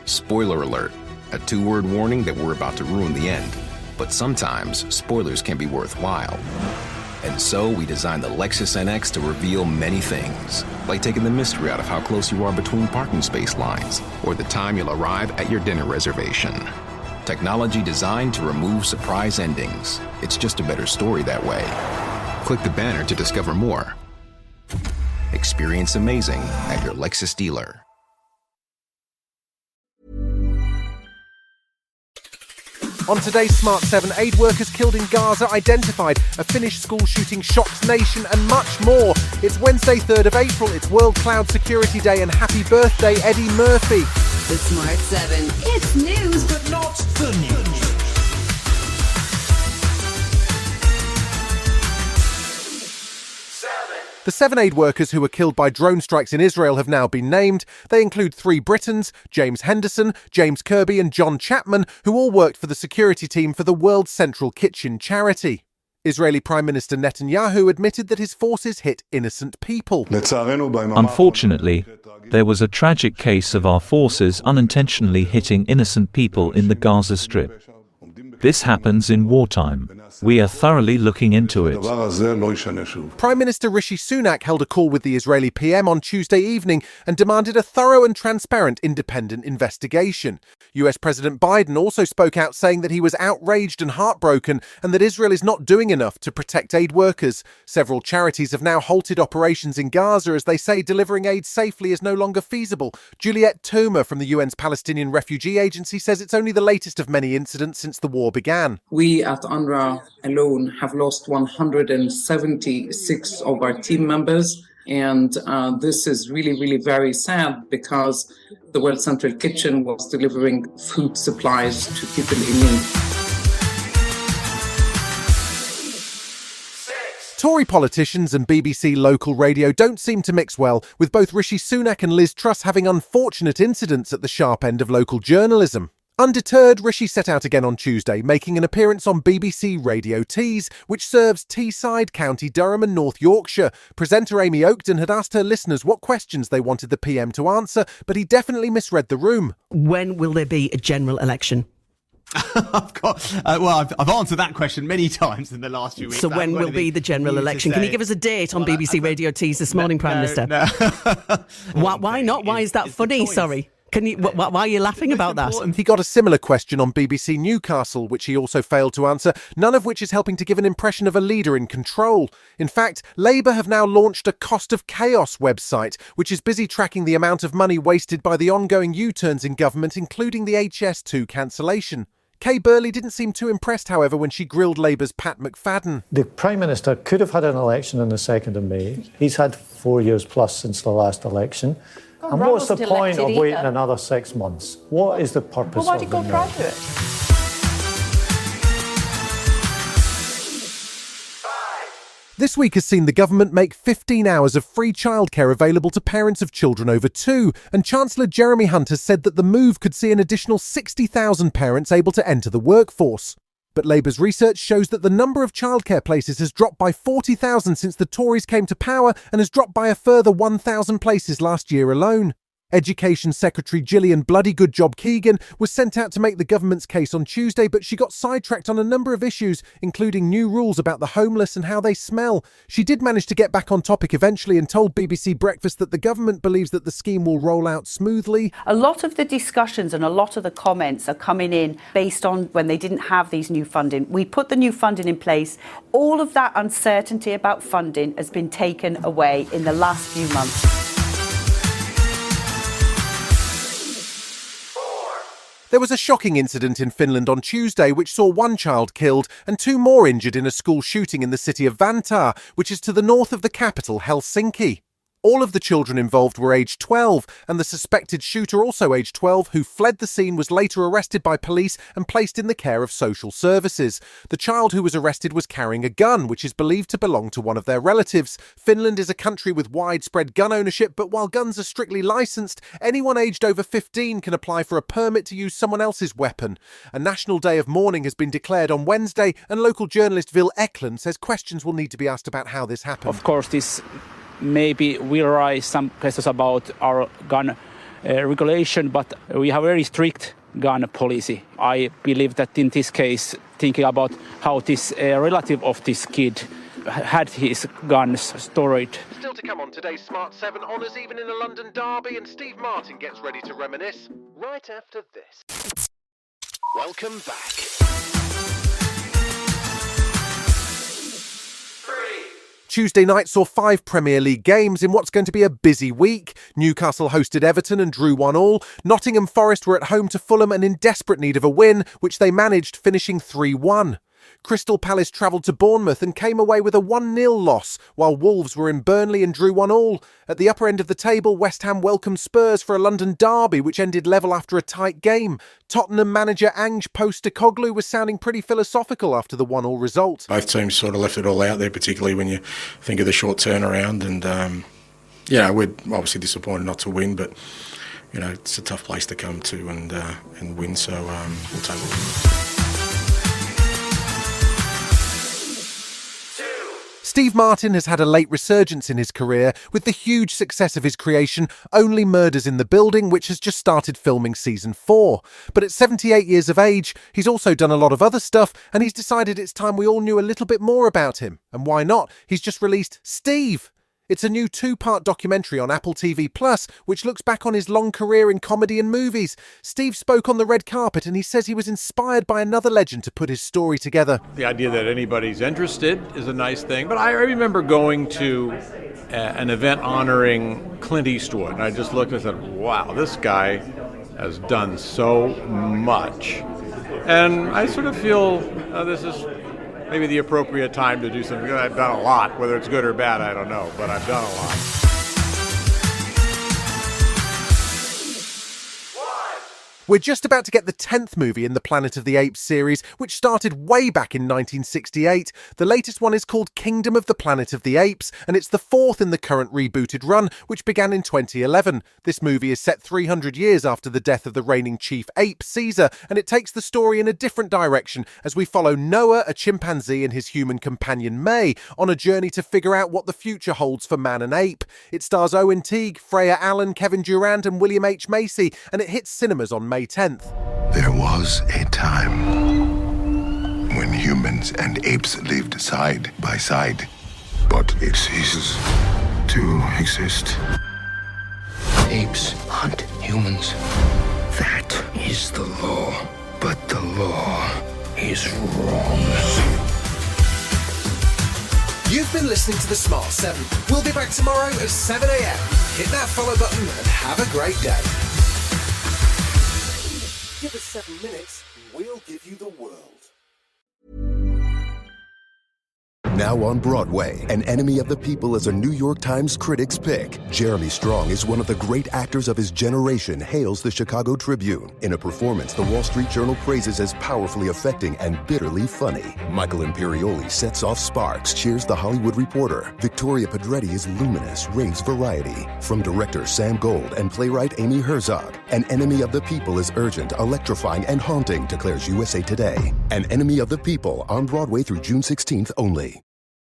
Spoiler alert, a 2-word warning that we're about to ruin the end. But sometimes, spoilers can be worthwhile. And so we designed the Lexus NX to reveal many things, like taking the mystery out of how close you are between parking space lines, or the time you'll arrive at your dinner reservation. Technology designed to remove surprise endings. It's just a better story that way. Click the banner to discover more. Experience amazing at your Lexus dealer. On today's Smart 7, aid workers killed in Gaza identified, a Finnish school shooting shocks nation, and much more. It's Wednesday, 3rd of April, it's World Cloud Security Day, and happy birthday, Eddie Murphy. The Smart 7, it's news, but not the news. The 7 aid workers who were killed by drone strikes in Israel have now been named. They include 3 Britons, James Henderson, James Kirby and John Chapman, who all worked for the security team for the World Central Kitchen charity. Israeli Prime Minister Netanyahu admitted that his forces hit innocent people. Unfortunately, there was a tragic case of our forces unintentionally hitting innocent people in the Gaza Strip. This happens in wartime. We are thoroughly looking into it. Prime Minister Rishi Sunak held a call with the Israeli PM on Tuesday evening and demanded a thorough and transparent independent investigation. US President Biden also spoke out saying that he was outraged and heartbroken and that Israel is not doing enough to protect aid workers. Several charities have now halted operations in Gaza as they say delivering aid safely is no longer feasible. Juliette Toomer from the UN's Palestinian Refugee Agency says it's only the latest of many incidents since the war began. We at UNRWA alone have lost 176 of our team members. And this is really, really very sad because the World Central Kitchen was delivering food supplies to people in need. Tory politicians and BBC local radio don't seem to mix well, with both Rishi Sunak and Liz Truss having unfortunate incidents at the sharp end of local journalism. Undeterred, Rishi set out again on Tuesday, making an appearance on BBC Radio Tees, which serves Teesside, County Durham and North Yorkshire. Presenter Amy Oakden had asked her listeners what questions they wanted the PM to answer, but he definitely misread the room. When will there be a general election? I've answered that question many times in the last few weeks. So when will be the general election? Can you give us a date on BBC Radio Tees this morning, Prime Minister? No. Why not? Why is that funny? Sorry. Why are you laughing about that? He got a similar question on BBC Newcastle, which he also failed to answer, none of which is helping to give an impression of a leader in control. In fact, Labour have now launched a Cost of Chaos website, which is busy tracking the amount of money wasted by the ongoing U-turns in government, including the HS2 cancellation. Kay Burley didn't seem too impressed, however, when she grilled Labour's Pat McFadden. The Prime Minister could have had an election on the 2nd of May. He's had 4 years plus since the last election. And what's the point of waiting another 6 months? What is the purpose of it? Well, why did God try to do it? This week has seen the government make 15 hours of free childcare available to parents of children over 2, and Chancellor Jeremy Hunt has said that the move could see an additional 60,000 parents able to enter the workforce. But Labour's research shows that the number of childcare places has dropped by 40,000 since the Tories came to power and has dropped by a further 1,000 places last year alone. Education Secretary Gillian Bloody Good Job Keegan was sent out to make the government's case on Tuesday, but she got sidetracked on a number of issues, including new rules about the homeless and how they smell. She did manage to get back on topic eventually and told BBC Breakfast that the government believes that the scheme will roll out smoothly. A lot of the discussions and a lot of the comments are coming in based on when they didn't have these new funding. We put the new funding in place. All of that uncertainty about funding has been taken away in the last few months. There was a shocking incident in Finland on Tuesday which saw 1 child killed and 2 more injured in a school shooting in the city of Vantaa, which is to the north of the capital, Helsinki. All of the children involved were aged 12, and the suspected shooter, also aged 12, who fled the scene, was later arrested by police and placed in the care of social services. The child who was arrested was carrying a gun, which is believed to belong to one of their relatives. Finland is a country with widespread gun ownership, but while guns are strictly licensed, anyone aged over 15 can apply for a permit to use someone else's weapon. A national day of mourning has been declared on Wednesday, and local journalist Vil Eklund says questions will need to be asked about how this happened. Of course, this maybe will raise some questions about our gun regulation, but we have a very strict gun policy. I believe that in this case, thinking about how this relative of this kid had his guns stored. Still to come on today's Smart 7 honours even in a London derby, and Steve Martin gets ready to reminisce right after this. Welcome back. Tuesday night saw 5 Premier League games in what's going to be a busy week. Newcastle hosted Everton and drew 1-1. Nottingham Forest were at home to Fulham and in desperate need of a win, which they managed, finishing 3-1. Crystal Palace travelled to Bournemouth and came away with a 1-0 loss, while Wolves were in Burnley and drew 1-1. At the upper end of the table, West Ham welcomed Spurs for a London derby, which ended level after a tight game. Tottenham manager Ange Postecoglou was sounding pretty philosophical after the 1-1 result. Both teams sort of left it all out there, particularly when you think of the short turnaround. And, we're obviously disappointed not to win, but, it's a tough place to come to and win, so we'll take it. Steve Martin has had a late resurgence in his career with the huge success of his creation Only Murders in the Building, which has just started filming season 4. But at 78 years of age, he's also done a lot of other stuff, and he's decided it's time we all knew a little bit more about him. And why not? He's just released Steve. It's a new 2-part documentary on Apple TV+, which looks back on his long career in comedy and movies. Steve spoke on the red carpet and he says he was inspired by another legend to put his story together. The idea that anybody's interested is a nice thing, but I remember going to an event honoring Clint Eastwood, and I just looked and said, wow, this guy has done so much. And I sort of feel this is maybe the appropriate time to do something. I've done a lot, whether it's good or bad, I don't know, but I've done a lot. We're just about to get the 10th movie in the Planet of the Apes series, which started way back in 1968. The latest one is called Kingdom of the Planet of the Apes, and it's the 4th in the current rebooted run, which began in 2011. This movie is set 300 years after the death of the reigning chief ape, Caesar, and it takes the story in a different direction as we follow Noah, a chimpanzee, and his human companion May on a journey to figure out what the future holds for man and ape. It stars Owen Teague, Freya Allen, Kevin Durant, and William H. Macy, and it hits cinemas on May 10th. There was a time when humans and apes lived side by side, but it ceases to exist. Apes hunt humans. That is the law, but the law is wrong. You've been listening to the Smart 7. We'll be back tomorrow at 7 a.m. Hit that follow button and have a great day. Give us 7 minutes, and we'll give you the world. Now on Broadway, An Enemy of the People is a New York Times Critics' Pick. Jeremy Strong is one of the great actors of his generation, hails the Chicago Tribune. In a performance the Wall Street Journal praises as powerfully affecting and bitterly funny. Michael Imperioli sets off sparks, cheers the Hollywood Reporter. Victoria Pedretti is luminous, raves variety. From director Sam Gold and playwright Amy Herzog, An Enemy of the People is urgent, electrifying, and haunting, declares USA Today. An Enemy of the People, on Broadway through June 16th only.